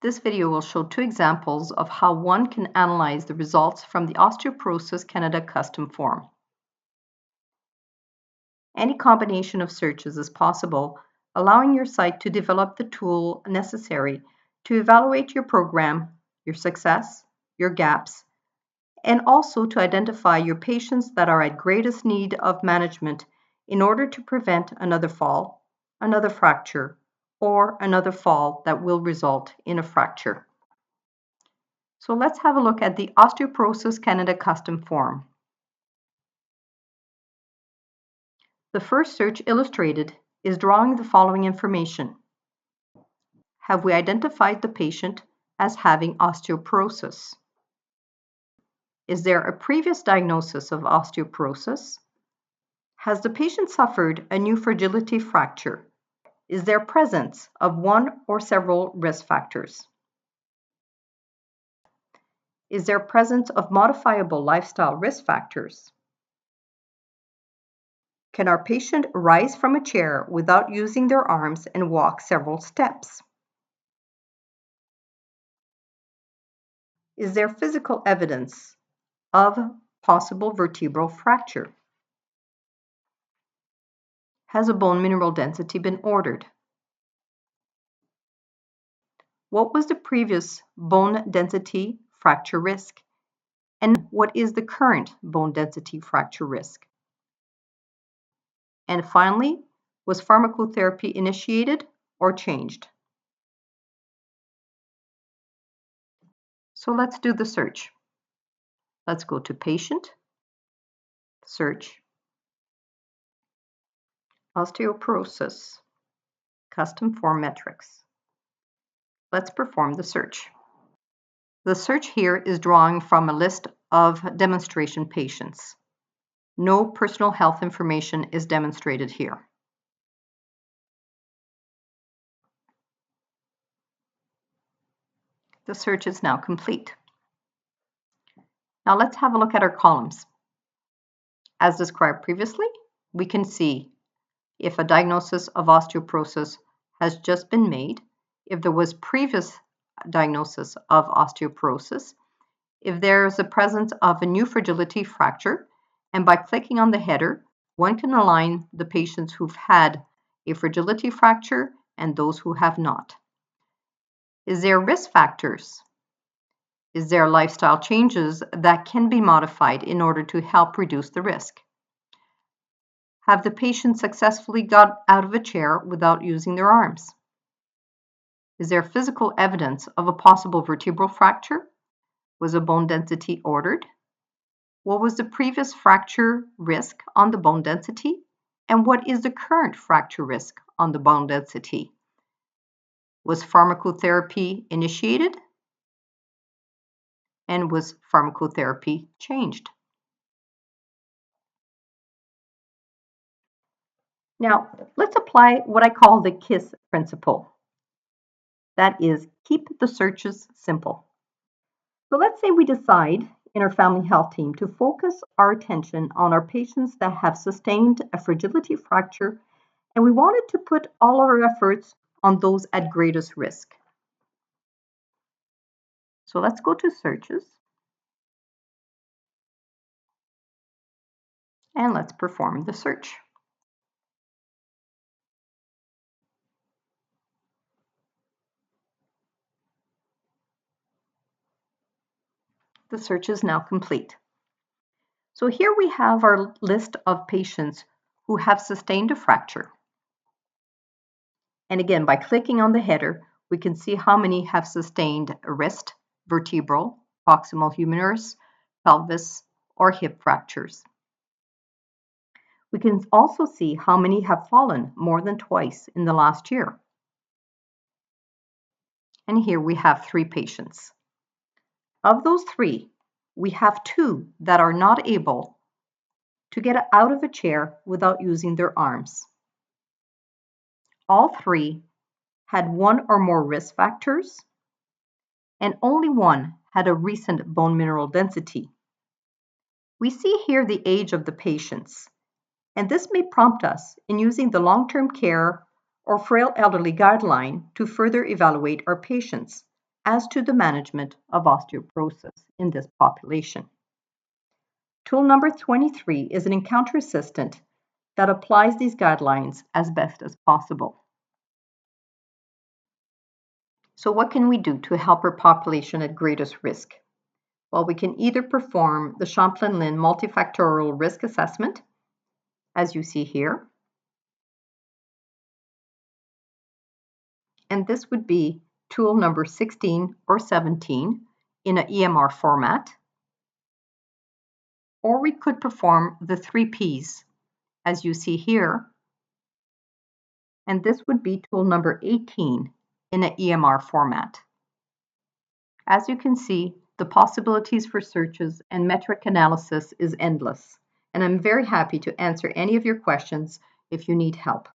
This video will show two examples of how one can analyze the results from the Osteoporosis Canada custom form. Any combination of searches is possible, allowing your site to develop the tool necessary to evaluate your program, your success, your gaps, and also to identify your patients that are at greatest need of management in order to prevent another fall, another fracture, or another fall that will result in a fracture. So let's have a look at the Osteoporosis Canada custom form. The first search illustrated is drawing the following information. Have we identified the patient as having osteoporosis? Is there a previous diagnosis of osteoporosis? Has the patient suffered a new fragility fracture? Is there presence of one or several risk factors? Is there presence of modifiable lifestyle risk factors? Can our patient rise from a chair without using their arms and walk several steps? Is there physical evidence of possible vertebral fracture? Has a bone mineral density been ordered? What was the previous bone density fracture risk? And what is the current bone density fracture risk? And finally, was pharmacotherapy initiated or changed? So let's do the search. Let's go to Patient, Search, Osteoporosis, Custom Form Metrics. Let's perform the search. The search here is drawing from a list of demonstration patients. No personal health information is demonstrated here. The search is now complete. Now let's have a look at our columns. As described previously, we can see if a diagnosis of osteoporosis has just been made, if there was previous diagnosis of osteoporosis, if there is a presence of a new fragility fracture, and by clicking on the header, one can align the patients who've had a fragility fracture and those who have not. Is there risk factors? Is there lifestyle changes that can be modified in order to help reduce the risk? Have the patient successfully got out of a chair without using their arms? Is there physical evidence of a possible vertebral fracture? Was a bone density ordered? What was the previous fracture risk on the bone density? And what is the current fracture risk on the bone density? Was pharmacotherapy initiated? And was pharmacotherapy changed? Now, let's apply what I call the KISS principle. That is, keep the searches simple. So let's say we decide in our family health team to focus our attention on our patients that have sustained a fragility fracture, and we wanted to put all our efforts on those at greatest risk. So let's go to searches and let's perform the search. The search is now complete. So here we have our list of patients who have sustained a fracture. And again, by clicking on the header, we can see how many have sustained a wrist, vertebral, proximal humerus, pelvis, or hip fractures. We can also see how many have fallen more than twice in the last year. And here we have 3 patients. Of those 3, we have 2 that are not able to get out of a chair without using their arms. All 3 had 1 or more risk factors, and only 1 had a recent bone mineral density. We see here the age of the patients, and this may prompt us in using the long-term care or frail elderly guideline to further evaluate our patients, as to the management of osteoporosis in this population. Tool number 23 is an encounter assistant that applies these guidelines as best as possible. So what can we do to help our population at greatest risk? Well, we can either perform the Champlain-Lynn multifactorial risk assessment, as you see here, and this would be tool number 16 or 17 in an EMR format, or we could perform the 3 Ps, as you see here, and this would be tool number 18 in an EMR format. As you can see, the possibilities for searches and metric analysis is endless, and I'm very happy to answer any of your questions if you need help.